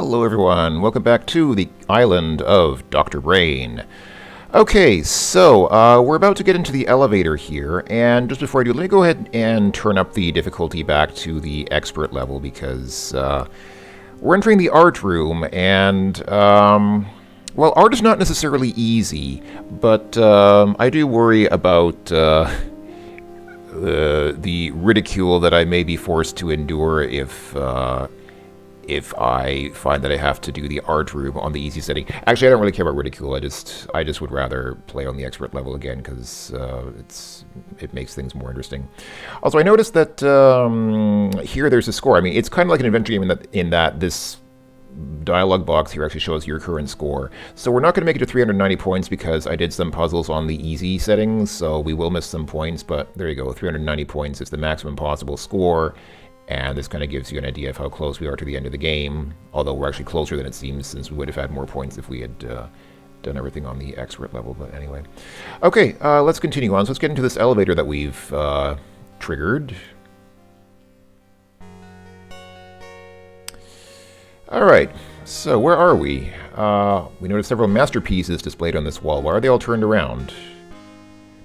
Hello everyone, welcome back to the island of Dr. Brain. Okay, so we're about to get into the elevator here, and just before I do, let me go ahead and turn up the difficulty back to the expert level because we're entering the art room, and well, art is not necessarily easy, but I do worry about the ridicule that I may be forced to endure if I find that I have to do the art room on the easy setting. Actually, I don't really care about ridicule. I just would rather play on the expert level again because it makes things more interesting. Also, I noticed that here there's a score. I mean, it's kind of like an adventure game in that this dialog box here actually shows your current score. So we're not going to make it to 390 points because I did some puzzles on the easy settings, so we will miss some points, but there you go. 390 points is the maximum possible score. And this kind of gives you an idea of how close we are to the end of the game, although we're actually closer than it seems since we would have had more points if we had done everything on the expert level, but anyway. Okay, let's continue on. So let's get into this elevator that we've triggered. Alright, so where are we? We noticed several masterpieces displayed on this wall. Why are they all turned around?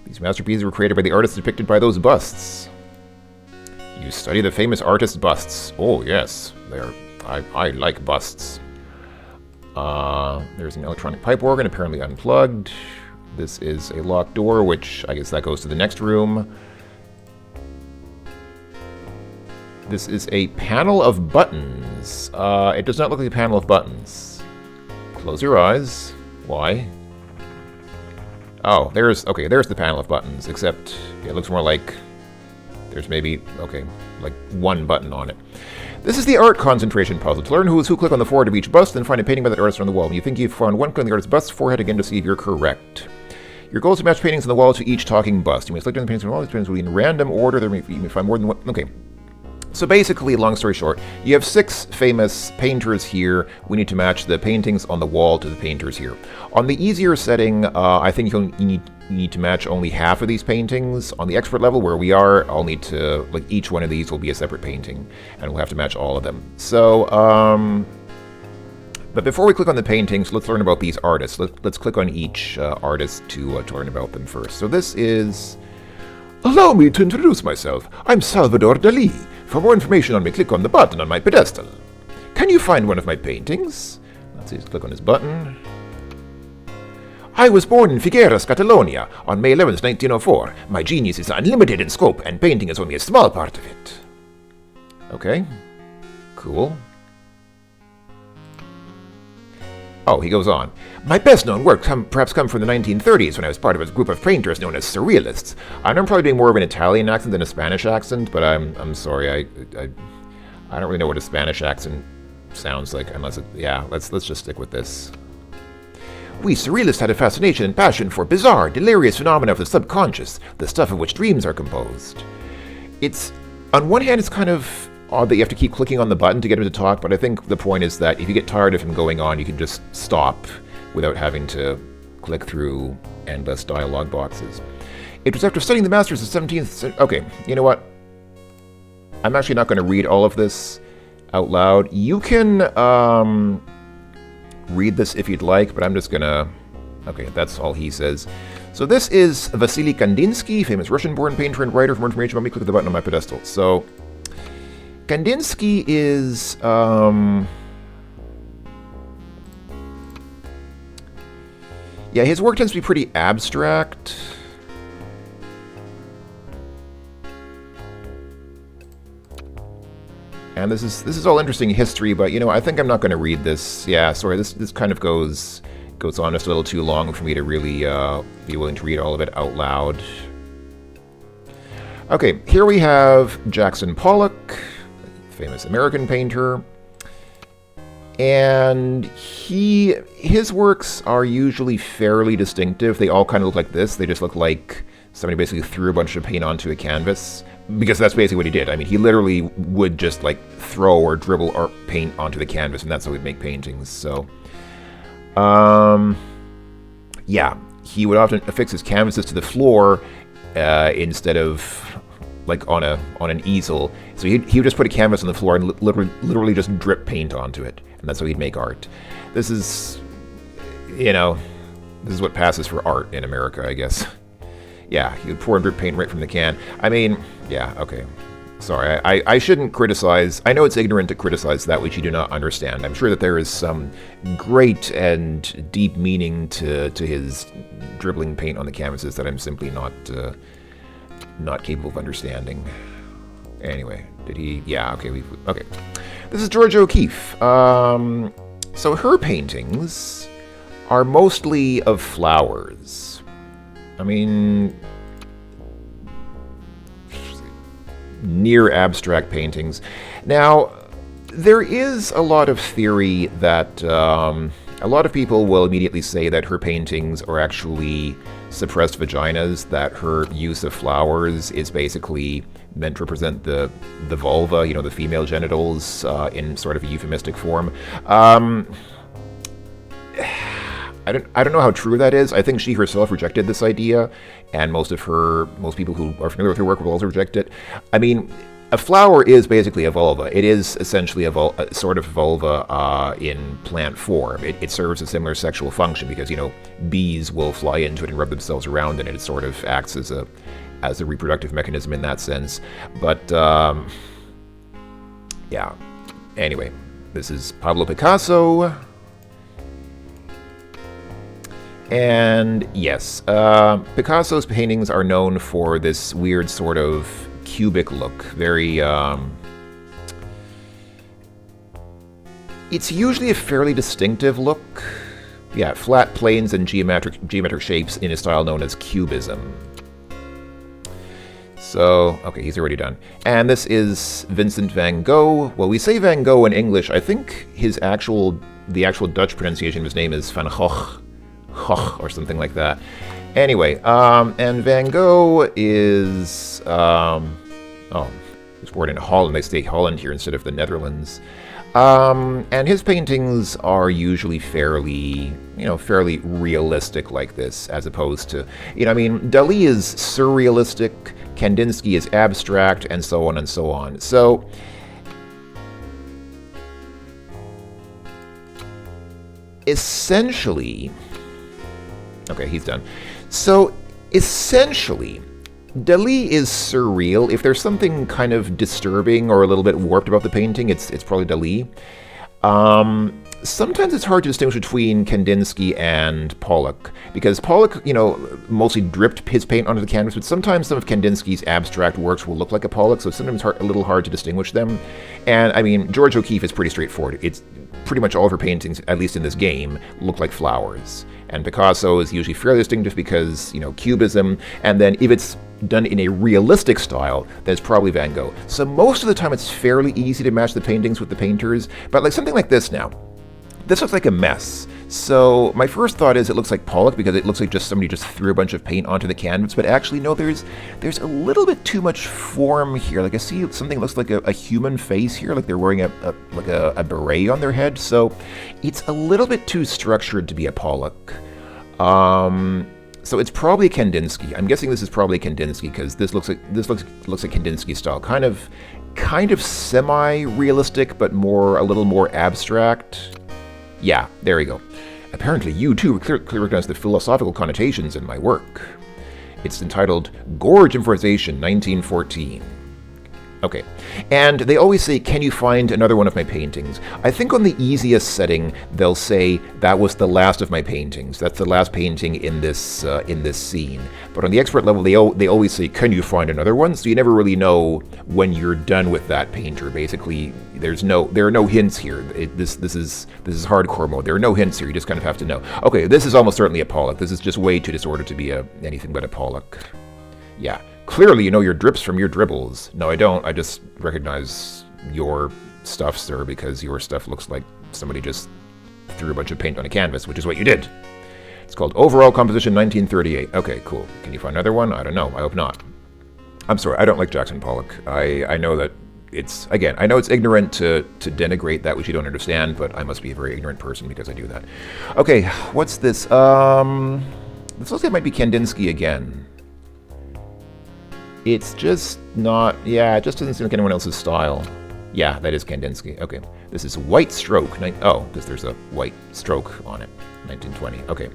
These masterpieces were created by the artists depicted by those busts. You study the famous artist's busts. Oh, yes. I like busts. There's an electronic pipe organ, apparently unplugged. This is a locked door, which I guess that goes to the next room. This is a panel of buttons. It does not look like a panel of buttons. Close your eyes. Why? Oh, there's the panel of buttons, except it looks more like there's maybe, okay, like one button on it. This is the art concentration puzzle. To learn who is who, click on the forehead of each bust and find a painting by that artist on the wall. When you think you've found one, click on the artist's bust's forehead again to see if you're correct. Your goal is to match paintings on the wall to each talking bust. You may select the paintings on the wall. These paintings will be in random order. You may find more than one. Okay. So basically, long story short, you have 6 famous painters here. We need to match the paintings on the wall to the painters here. On the easier setting, I think you need to match only half of these paintings. On the expert level, where we are, I'll need to, like, each one of these will be a separate painting, and we'll have to match all of them. So, but before we click on the paintings, let's learn about these artists. Let's click on each artist to learn about them first. So this is... Allow me to introduce myself. I'm Salvador Dali. For more information on me, click on the button on my pedestal. Can you find one of my paintings? Let's see, click on this button. I was born in Figueras, Catalonia, on May 11th, 1904. My genius is unlimited in scope, and painting is only a small part of it. Okay. Cool. Oh, he goes on. My best-known work perhaps come from the 1930s when I was part of a group of painters known as Surrealists. I know I'm probably doing more of an Italian accent than a Spanish accent, but I'm sorry, I don't really know what a Spanish accent sounds like unless it... Yeah, let's just stick with this. We Surrealists had a fascination and passion for bizarre, delirious phenomena of the subconscious, the stuff of which dreams are composed. It's... On one hand, it's kind of odd that you have to keep clicking on the button to get him to talk, but I think the point is that if you get tired of him going on, you can just stop without having to click through endless dialogue boxes. It was after studying the masters of 17th century... Okay, you know what? I'm actually not going to read all of this out loud. You can read this if you'd like, but I'm just going to... Okay, that's all he says. So this is Vasily Kandinsky, famous Russian-born painter and writer. For more information about me, click the button on my pedestal. So... Kandinsky is, yeah, his work tends to be pretty abstract. And this is all interesting history, but, you know, I think I'm not going to read this. Yeah, sorry, this kind of goes on just a little too long for me to really be willing to read all of it out loud. Okay, here we have Jackson Pollock, famous American painter, and his works are usually fairly distinctive. They all kind of look like this. They just look like somebody basically threw a bunch of paint onto a canvas, because that's basically what he did. I mean, he literally would just like throw or dribble or paint onto the canvas, and that's how he'd make paintings. So, yeah, he would often affix his canvases to the floor instead of like on an easel. So he would just put a canvas on the floor and literally just drip paint onto it, and that's how he'd make art. This is, this is what passes for art in America, I guess. Yeah, he would pour and drip paint right from the can. I mean, yeah, okay. Sorry, I shouldn't criticize. I know it's ignorant to criticize that which you do not understand. I'm sure that there is some great and deep meaning to his dribbling paint on the canvases that I'm simply not capable of understanding. Anyway, did he? Yeah, okay, okay. This is Georgia O'Keeffe. So her paintings are mostly of flowers. I mean, near abstract paintings. Now, there is a lot of theory that a lot of people will immediately say that her paintings are actually suppressed vaginas, that her use of flowers is basically meant to represent the vulva, the female genitals, in sort of a euphemistic form. I don't know how true that is. I think she herself rejected this idea, and most people who are familiar with her work will also reject it. I mean, a flower is basically a vulva. It is essentially a sort of vulva in plant form. It serves a similar sexual function because, bees will fly into it and rub themselves around in it. It sort of acts as a reproductive mechanism in that sense. But, yeah. Anyway, this is Pablo Picasso. And yes, Picasso's paintings are known for this weird sort of cubic look. Very, it's usually a fairly distinctive look. Yeah, flat planes and geometric shapes in a style known as cubism. So, okay, he's already done. And this is Vincent van Gogh. Well, we say Van Gogh in English. I think the actual Dutch pronunciation of his name is Van Gogh. Or something like that. Anyway, and Van Gogh is, he's born in Holland. They say Holland here instead of the Netherlands. And his paintings are usually fairly realistic like this, as opposed to, Dali is surrealistic, Kandinsky is abstract, and so on and so on. So, essentially, okay, he's done. So, essentially, Dali is surreal. If there's something kind of disturbing or a little bit warped about the painting, it's probably Dali. Sometimes it's hard to distinguish between Kandinsky and Pollock, because Pollock, mostly dripped his paint onto the canvas, but sometimes some of Kandinsky's abstract works will look like a Pollock, so it's sometimes a little hard to distinguish them. And, I mean, Georgia O'Keeffe is pretty straightforward. It's pretty much all of her paintings, at least in this game, look like flowers. And Picasso is usually fairly distinctive because, cubism, and then if it's done in a realistic style, then it's probably Van Gogh. So most of the time it's fairly easy to match the paintings with the painters, but like something like this now. This looks like a mess. So my first thought is it looks like Pollock because it looks like somebody just threw a bunch of paint onto the canvas, but actually no, there's a little bit too much form here. Like I see something that looks like a human face here, like they're wearing a beret on their head. So it's a little bit too structured to be a Pollock. So it's probably Kandinsky. I'm guessing this is probably Kandinsky because this looks like Kandinsky style, kind of semi-realistic, but a little more abstract. Yeah, there we go. Apparently you too clearly recognize the philosophical connotations in my work. It's entitled Gorge Improvisation 1914. Okay, and they always say, can you find another one of my paintings? I think on the easiest setting, they'll say, that was the last of my paintings. That's the last painting in this scene. But on the expert level, they always say, can you find another one? So you never really know when you're done with that painter. Basically, there are no hints here. This is hardcore mode. There are no hints here. You just kind of have to know. Okay, this is almost certainly a Pollock. This is just way too disordered to be anything but a Pollock. Yeah. Clearly, you know your drips from your dribbles. No, I don't. I just recognize your stuff, sir, because your stuff looks like somebody just threw a bunch of paint on a canvas, which is what you did. It's called Overall Composition 1938. Okay, cool. Can you find another one? I don't know. I hope not. I'm sorry. I don't like Jackson Pollock. I know that I know it's ignorant to denigrate that which you don't understand, but I must be a very ignorant person because I do that. Okay, what's this? This looks like it might be Kandinsky again. It's just not, yeah, it just doesn't seem like anyone else's style. Yeah, that is Kandinsky. Okay, this is White Stroke. Oh, because there's a white stroke on it. 1920. Okay.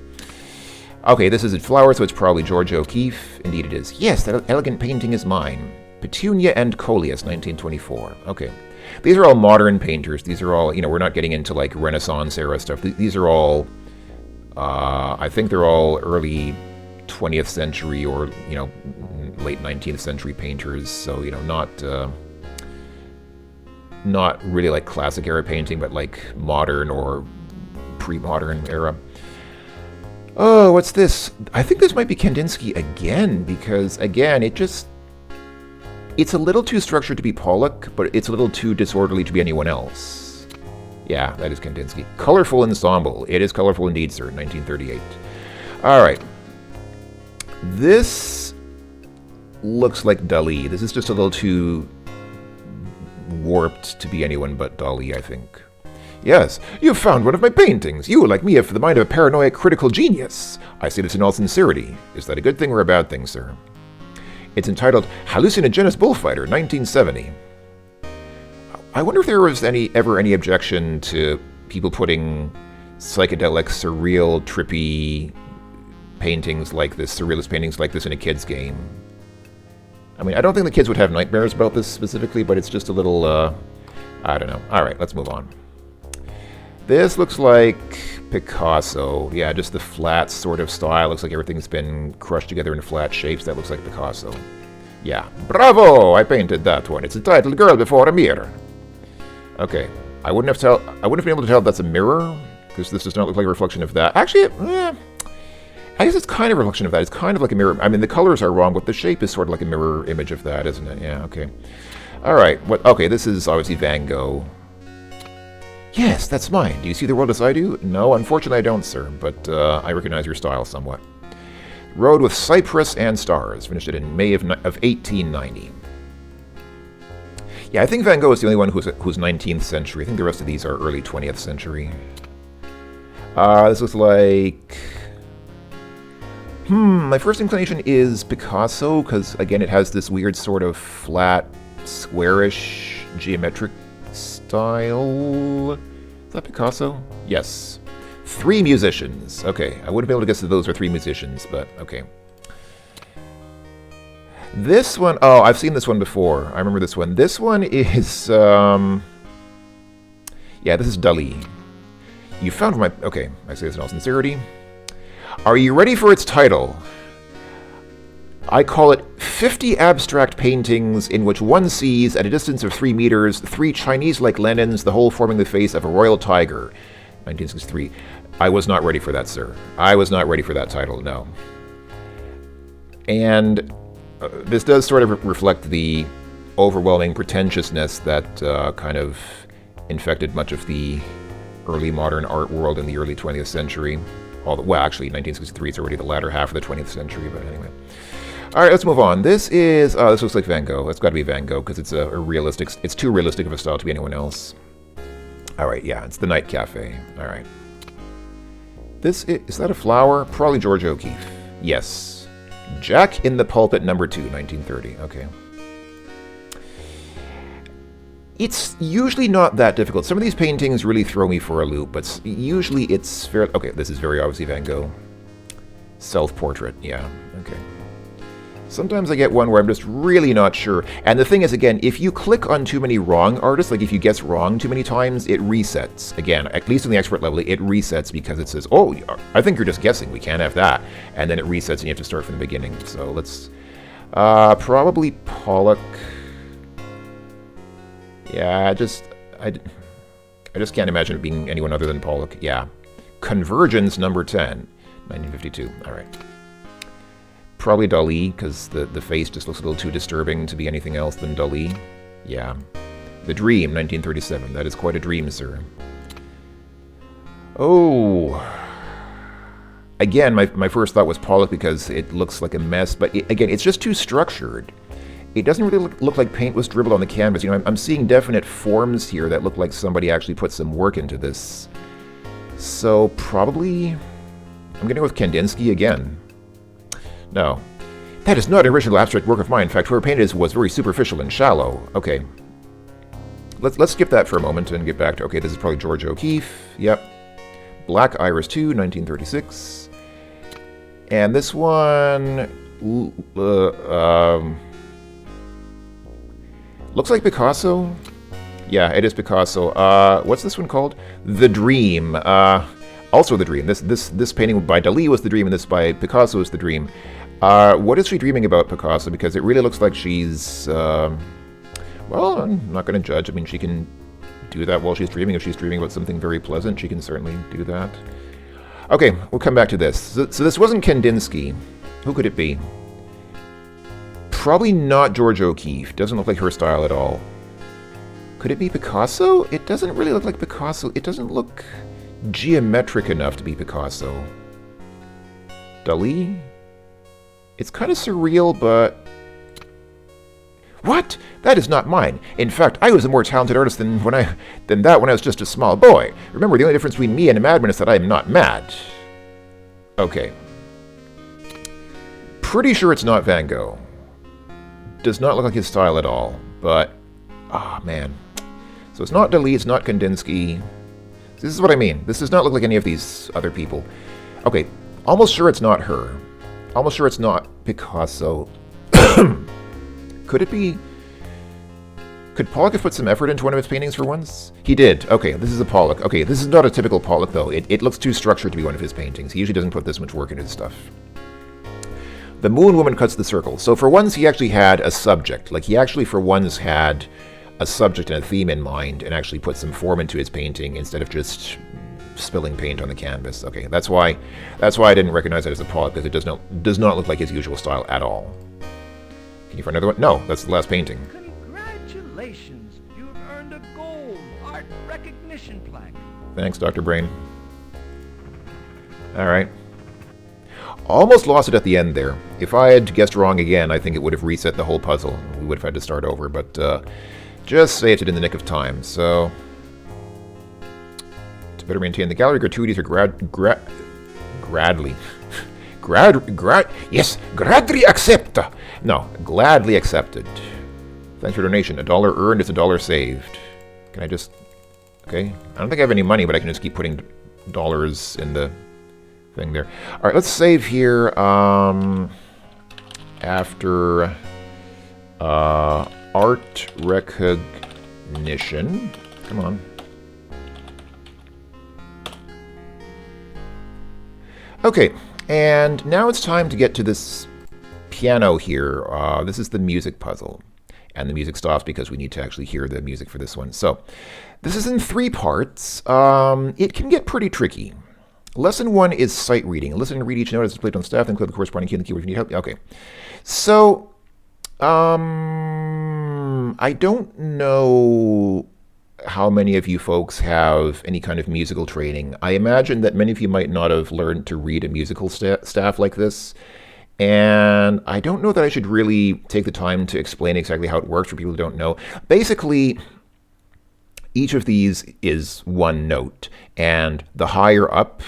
Okay, this isn't Flower, so it's probably George O'Keeffe. Indeed it is. Yes, that elegant painting is mine. Petunia and Coleus, 1924. Okay. These are all modern painters. These are all, we're not getting into like Renaissance era stuff. These are all, I think they're all early 20th century or, late 19th century painters. So, not really like classic era painting, but like modern or pre-modern era. Oh, what's this? I think this might be Kandinsky again, because again, it's a little too structured to be Pollock, but it's a little too disorderly to be anyone else. Yeah, that is Kandinsky. Colorful ensemble. It is colorful indeed, sir. 1938. All right. This looks like Dali. This is just a little too warped to be anyone but Dali, I think. Yes, you've found one of my paintings. You, like me, have the mind of a paranoid critical genius. I say this in all sincerity. Is that a good thing or a bad thing, sir? It's entitled Hallucinogenous Bullfighter, 1970. I wonder if there was ever any objection to people putting psychedelic, surreal, trippy paintings like this, surrealist paintings like this in a kid's game. I mean, I don't think the kids would have nightmares about this specifically, but it's just a little, I don't know. All right, let's move on. This looks like Picasso. Yeah, just the flat sort of style. Looks like everything's been crushed together in flat shapes. That looks like Picasso. Yeah. Bravo! I painted that one. It's entitled Girl Before a Mirror. Okay. I wouldn't have been able to tell if that's a mirror, because this does not look like a reflection of that. Actually, I guess it's kind of a reflection of that. It's kind of like a mirror. I mean, the colors are wrong, but the shape is sort of like a mirror image of that, isn't it? Yeah, okay. All right. Okay, this is obviously Van Gogh. Yes, that's mine. Do you see the world as I do? No, unfortunately I don't, sir, but I recognize your style somewhat. Road with Cypress and Stars. Finished it in May of 1890. Yeah, I think Van Gogh is the only one who's 19th century. I think the rest of these are early 20th century. This looks like... my first inclination is Picasso, because, again, it has this weird sort of flat, squarish, geometric style. Is that Picasso? Yes. 3 musicians. Okay, I wouldn't be able to guess that those are 3 musicians, but okay. This one, oh, I've seen this one before. I remember this one. This one is, yeah, this is Dali. You found my, okay, I say this in all sincerity. Are you ready for its title? I call it 50 abstract paintings in which one sees, at a distance of 3 meters, 3 Chinese-like Lenins, the whole forming the face of a royal tiger. 1963. I was not ready for that, sir. I was not ready for that title, no. And this does sort of reflect the overwhelming pretentiousness that kind of infected much of the early modern art world in the early 20th century. Well, actually, 1963 is already the latter half of the 20th century, but anyway. All right, let's move on. This is, this looks like Van Gogh. It's got to be Van Gogh because it's a realistic, it's too realistic of a style to be anyone else. All right, yeah, it's the Night Cafe. All right. Is that a flower? Probably George O'Keeffe. Yes. Jack in the Pulpit, number 2, 1930. Okay. It's usually not that difficult. Some of these paintings really throw me for a loop, but usually it's fairly... Okay, this is very obviously Van Gogh. Self-portrait, yeah, okay. Sometimes I get one where I'm just really not sure. And the thing is, again, if you click on too many wrong artists, like if you guess wrong too many times, it resets. Again, at least on the expert level, it resets because it says, oh, I think you're just guessing. We can't have that. And then it resets and you have to start from the beginning. So let's... probably Pollock... Yeah, I just can't imagine it being anyone other than Pollock. Yeah. Convergence, number 10, 1952. All right. Probably Dali, because the face just looks a little too disturbing to be anything else than Dali. Yeah. The Dream, 1937. That is quite a dream, sir. Oh. Again, my first thought was Pollock because it looks like a mess, but again, it's just too structured. It doesn't really look like paint was dribbled on the canvas. You know, I'm seeing definite forms here that look like somebody actually put some work into this. So probably, I'm going to go with Kandinsky again. No. That is not an original abstract work of mine. In fact, whoever painted it was very superficial and shallow. Okay. Let's skip that for a moment and get back to, okay, this is probably George O'Keeffe. Yep. Black Iris 2, 1936. And this one looks like Picasso. Yeah, it is Picasso. What's this one called? The Dream. Also The Dream. This painting by Dali was The Dream, and this by Picasso is The Dream. What is she dreaming about, Picasso? Because it really looks like she's... well, I'm not going to judge. I mean, she can do that while she's dreaming. If she's dreaming about something very pleasant, she can certainly do that. Okay, we'll come back to this. So this wasn't Kandinsky. Who could it be? Probably not George O'Keeffe. Doesn't look like her style at all. Could it be Picasso? It doesn't really look like Picasso. It doesn't look geometric enough to be Picasso. Dali? It's kind of surreal, but... What? That is not mine. In fact, I was a more talented artist than that when I was just a small boy. Remember, the only difference between me and a madman is that I am not mad. Okay. Pretty sure it's not Van Gogh. Does not look like his style at all, but... Ah, man. So it's not Dali, it's not Kandinsky. This is what I mean. This does not look like any of these other people. Okay, almost sure it's not her. Almost sure it's not Picasso. Could it be... Could Pollock have put some effort into one of his paintings for once? He did. Okay, this is a Pollock. Okay, this is not a typical Pollock, though. It looks too structured to be one of his paintings. He usually doesn't put this much work into his stuff. The Moon Woman cuts the circle. So for once, he actually had a subject. Like, he actually, for once, had a subject and a theme in mind and actually put some form into his painting instead of just spilling paint on the canvas. Okay, that's why I didn't recognize it as a Pollock, because it does not look like his usual style at all. Can you find another one? No, that's the last painting. Congratulations! You've earned a gold art recognition plaque. Thanks, Dr. Brain. Alright. Almost lost it at the end there. If I had guessed wrong again, I think it would have reset the whole puzzle. We would have had to start over, but just saved it in the nick of time, so... To better maintain the gallery, gratuities are gladly accepted. No, gladly accepted. Thanks for donation. $1 earned is $1 saved. Can I just... Okay. I don't think I have any money, but I can just keep putting dollars in the thing there. Alright, let's save here. After art recognition. Come on. Okay, and now it's time to get to this piano here. This is the music puzzle. And the music stops because we need to actually hear the music for this one. So, this is in 3 parts. It can get pretty tricky. Lesson 1 is sight reading. Listen and read each note as it's played on staff, then click the corresponding key on the keyboard if you need help. Okay. So, I don't know how many of you folks have any kind of musical training. I imagine that many of you might not have learned to read a musical staff like this. And I don't know that I should really take the time to explain exactly how it works for people who don't know. Basically, each of these is one note. And the higher up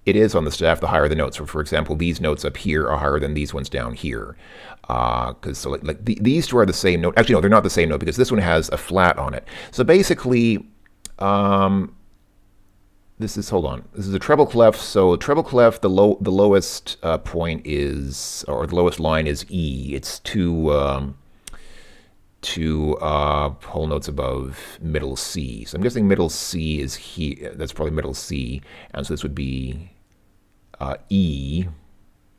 it is on the staff, the higher the notes. So, for example, these notes up here are higher than these ones down here. Because these two are the same note. Actually, no, they're not the same note because this one has a flat on it. So basically, this is, hold on, this is a treble clef. So treble clef, the lowest point is, or the lowest line is E. It's two whole notes above middle C. So I'm guessing middle C is here. That's probably middle C. And so this would be E.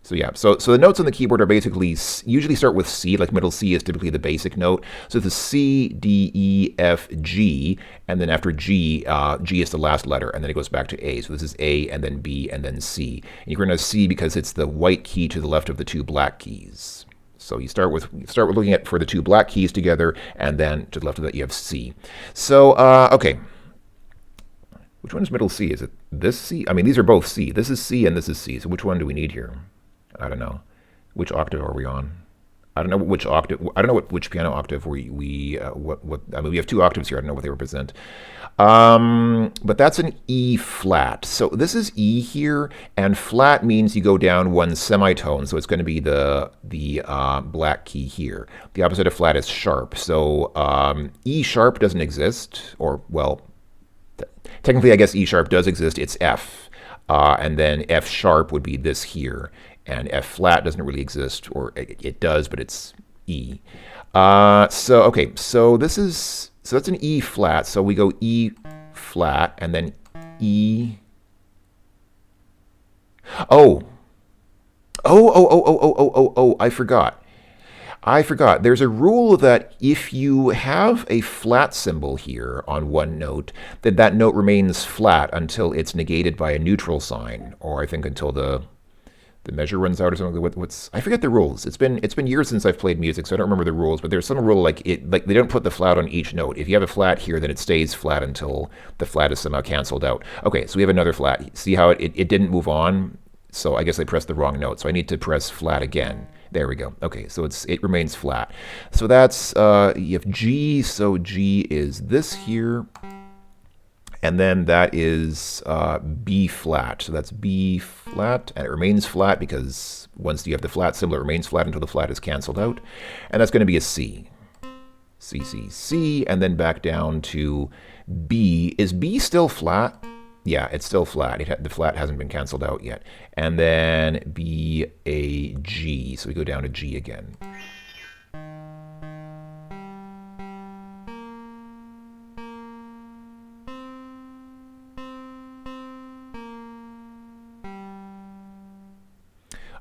So yeah, so the notes on the keyboard are basically, usually start with C, like middle C is typically the basic note. So it's C, D, E, F, G, and then after G, G is the last letter, and then it goes back to A. So this is A, and then B, and then C. And you're going to C because it's the white key to the left of the 2 black keys. So you start with looking at for the 2 black keys together, and then to the left of that you have C. So, okay. Which one is middle C? Is it this C? I mean, these are both C. This is C and this is C. So which one do we need here? I don't know. Which octave are we on? I don't know which octave. I don't know which piano octave what. I mean, we have two octaves here. I don't know what they represent. But that's an E flat. So this is E here, and flat means you go down one semitone. So it's going to be the black key here. The opposite of flat is sharp. So E sharp doesn't exist, or well, technically I guess E sharp does exist. It's F, and then F sharp would be this here. And F flat doesn't really exist, or it does, but it's E. Okay, so that's an E flat. So we go E flat and then E. Oh, I forgot. There's a rule that if you have a flat symbol here on one note, then that note remains flat until it's negated by a neutral sign, or I think until the measure runs out or something. I forget the rules. It's been years since I've played music, so I don't remember the rules. But there's some rule like they don't put the flat on each note. If you have a flat here, then it stays flat until the flat is somehow canceled out. Okay, so we have another flat. See how it didn't move on? So I guess I pressed the wrong note. So I need to press flat again. There we go. Okay, so it remains flat. So that's you have G. So G is this here. And then that is B flat. So that's B flat, and it remains flat because once you have the flat symbol, it remains flat until the flat is canceled out. And that's going to be a C. C, C, C, and then back down to B. Is B still flat? Yeah, it's still flat. The flat hasn't been canceled out yet. And then B, A, G. So we go down to G again.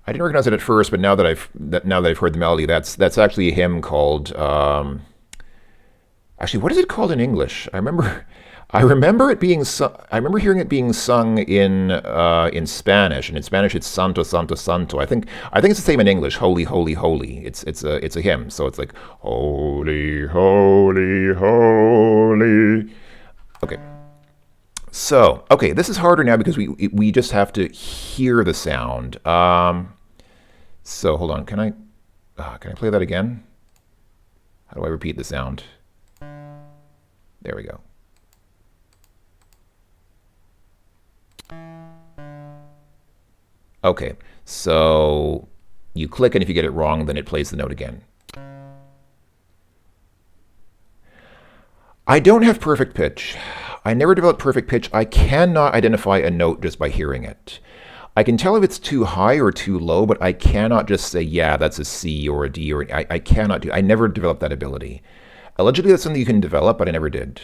I didn't recognize it at first, but now that I've heard the melody, that's actually a hymn called. Actually, what is it called in English? I remember it being. I remember hearing it being sung in Spanish, and in Spanish it's Santo, Santo, Santo. I think it's the same in English. Holy, holy, holy. It's a hymn, so it's like holy, holy, holy. Okay. So, okay, this is harder now because we just have to hear the sound. So hold on, can I play that again? How do I repeat the sound? There we go. Okay, so you click, and if you get it wrong, then it plays the note again. I don't have perfect pitch. I never developed perfect pitch. I cannot identify a note just by hearing it. I can tell if it's too high or too low, but I cannot just say, yeah, that's a C or a D, or I cannot do. I never developed that ability. Allegedly, that's something you can develop, but I never did.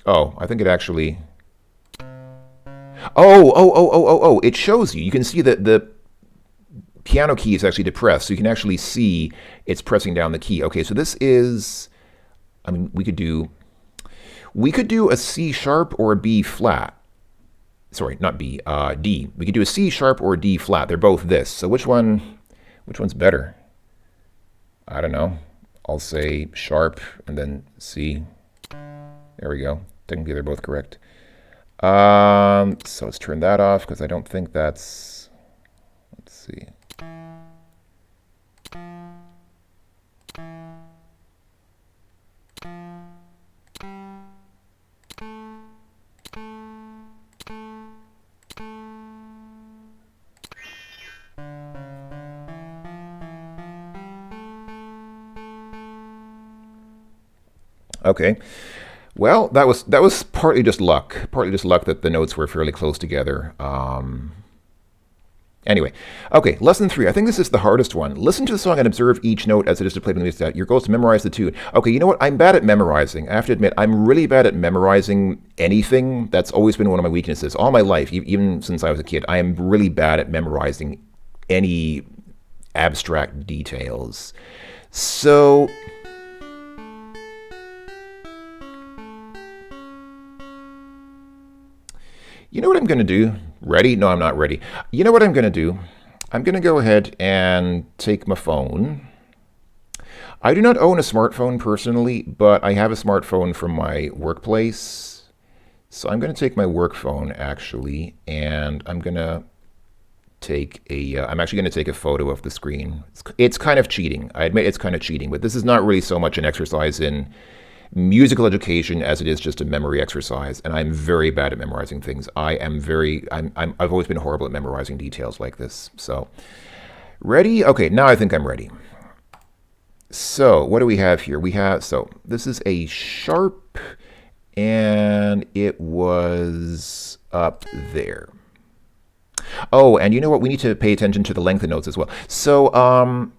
Oh, I think it actually. Oh! It shows you. You can see that the piano key is actually depressed, so you can actually see it's pressing down the key. Okay, so this is. I mean, we could do a C sharp or a B flat. Sorry, not B, D. We could do a C sharp or a D flat. They're both this. So which one's better? I don't know. I'll say sharp and then C. There we go. Technically, they're both correct. So let's turn that off because I don't think that's. Let's see. Okay, well, that was partly just luck. Partly just luck that the notes were fairly close together. Anyway, okay, lesson 3. I think this is the hardest one. Listen to the song and observe each note as it is played on the music. Your goal is to memorize the tune. Okay, you know what? I'm bad at memorizing. I have to admit, I'm really bad at memorizing anything. That's always been one of my weaknesses. All my life, even since I was a kid, I am really bad at memorizing any abstract details. So. You know what I'm going to do? Ready? No, I'm not ready. You know what I'm going to do? I'm going to go ahead and take my phone. I do not own a smartphone personally, but I have a smartphone from my workplace. So I'm going to take my work phone, actually, and I'm going to take a. I'm actually going to take a photo of the screen. It's kind of cheating. I admit it's kind of cheating, but this is not really so much an exercise in musical education as it is just a memory exercise. And I'm very bad at memorizing things. I've always been horrible at memorizing details like this. So, ready? Okay, now I think I'm ready. So, what do we have here? So this is a sharp, and it was up there. Oh, and you know what? We need to pay attention to the length of notes as well. So,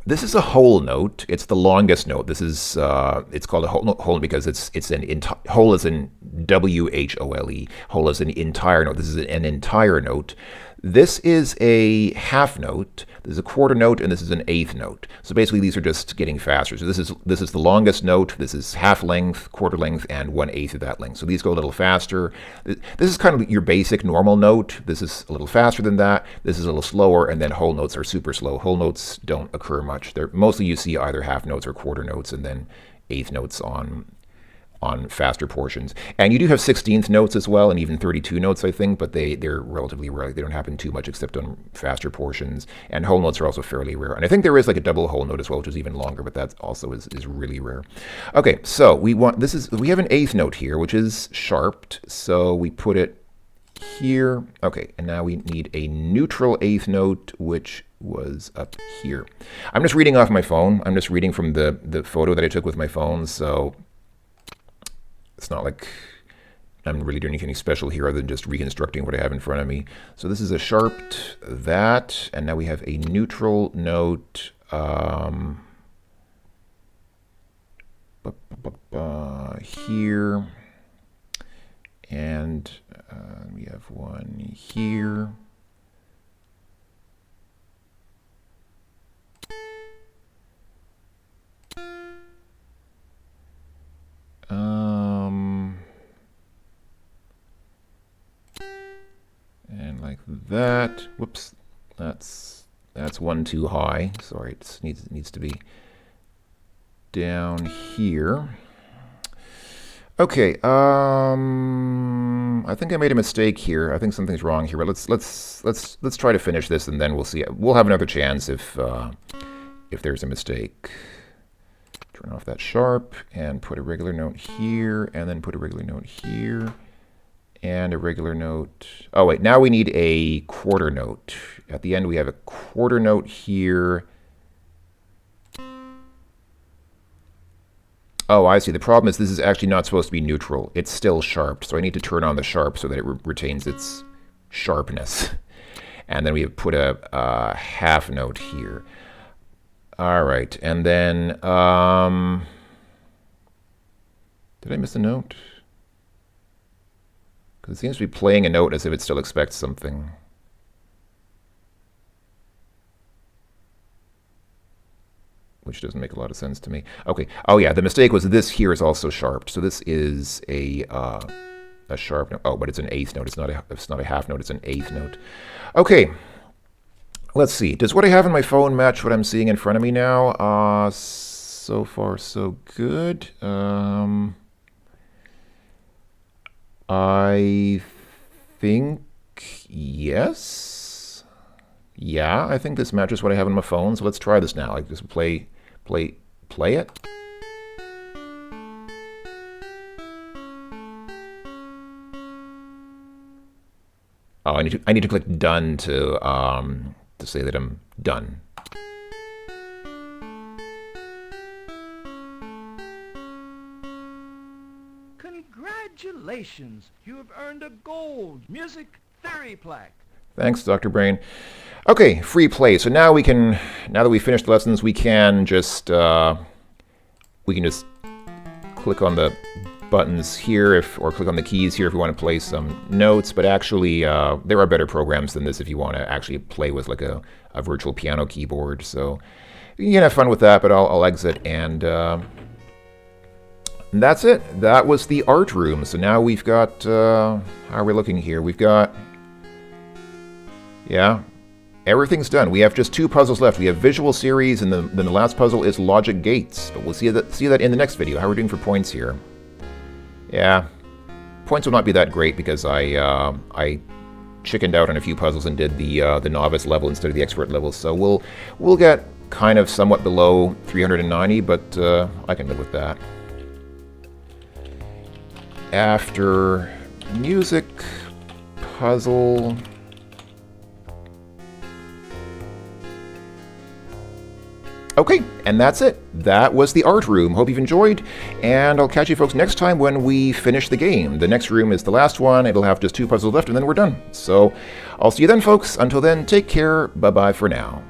this is a whole note. It's the longest note. This is it's called a whole because it's an whole as in WHOLE. Whole as an entire note. This is an entire note. This is a half note. This is a quarter note, and this is an eighth note. So basically, these are just getting faster. So this is the longest note. This is half length, quarter length, and 1/8 of that length. So these go a little faster. This is kind of your basic normal note. This is a little faster than that. This is a little slower, and then whole notes are super slow. Whole notes don't occur much. They're mostly you see either half notes or quarter notes, and then eighth notes on faster portions. And you do have 16th notes as well, and even 32 notes, I think, but they're relatively rare. They don't happen too much except on faster portions. And whole notes are also fairly rare. And I think there is like a double whole note as well, which is even longer, but that also is really rare. Okay, so we have an eighth note here, which is sharped. So we put it here. Okay, and now we need a neutral eighth note, which was up here. I'm just reading off my phone. I'm just reading from the photo that I took with my phone, so it's not like I'm really doing anything special here other than just reconstructing what I have in front of me. So this is a sharped that, and now we have a neutral note here, and we have one here. And like that. Whoops, that's one too high. Sorry, it needs to be down here. Okay, I think I made a mistake here. I think something's wrong here. But let's try to finish this, and then we'll see. We'll have another chance if there's a mistake. Turn off that sharp and put a regular note here, and then put a regular note here, and a regular note. Oh wait, now we need a quarter note. At the end we have a quarter note here. Oh, I see. The problem is this is actually not supposed to be neutral. It's still sharp, so I need to turn on the sharp so that it retains its sharpness. And then we have put a half note here. All right, and then, did I miss a note? Because it seems to be playing a note as if it still expects something. Which doesn't make a lot of sense to me. Okay, oh yeah, the mistake was this here is also sharped. So this is a sharp note. Oh, but it's an eighth note. It's not a half note, it's an eighth note. Okay. Let's see. Does what I have on my phone match what I'm seeing in front of me now? So far, so good. I think yes. Yeah, I think this matches what I have on my phone. So let's try this now. I just play it. Oh, I need to click done to say that I'm done. Congratulations! You have earned a gold music theory plaque. Thanks, Dr. Brain. Okay, free play. So now now that we finished the lessons, we can just click on the buttons here or click on the keys here if you want to play some notes, but actually there are better programs than this if you want to actually play with like a virtual piano keyboard. So you can have fun with that, but I'll exit and that's it. That was the art room. So now we've got, how are we looking here? We've got, yeah, everything's done. We have just 2 puzzles left. We have visual series, and then the last puzzle is logic gates. But we'll see that in the next video. How are we doing for points here? Yeah, points will not be that great because I chickened out on a few puzzles and did the novice level instead of the expert level. So we'll get kind of somewhat below 390, but I can live with that. After music, puzzle. Okay, and that's it. That was the art room. Hope you've enjoyed, and I'll catch you folks next time when we finish the game. The next room is the last one. It'll have just 2 puzzles left, and then we're done. So I'll see you then, folks. Until then, take care. Bye-bye for now.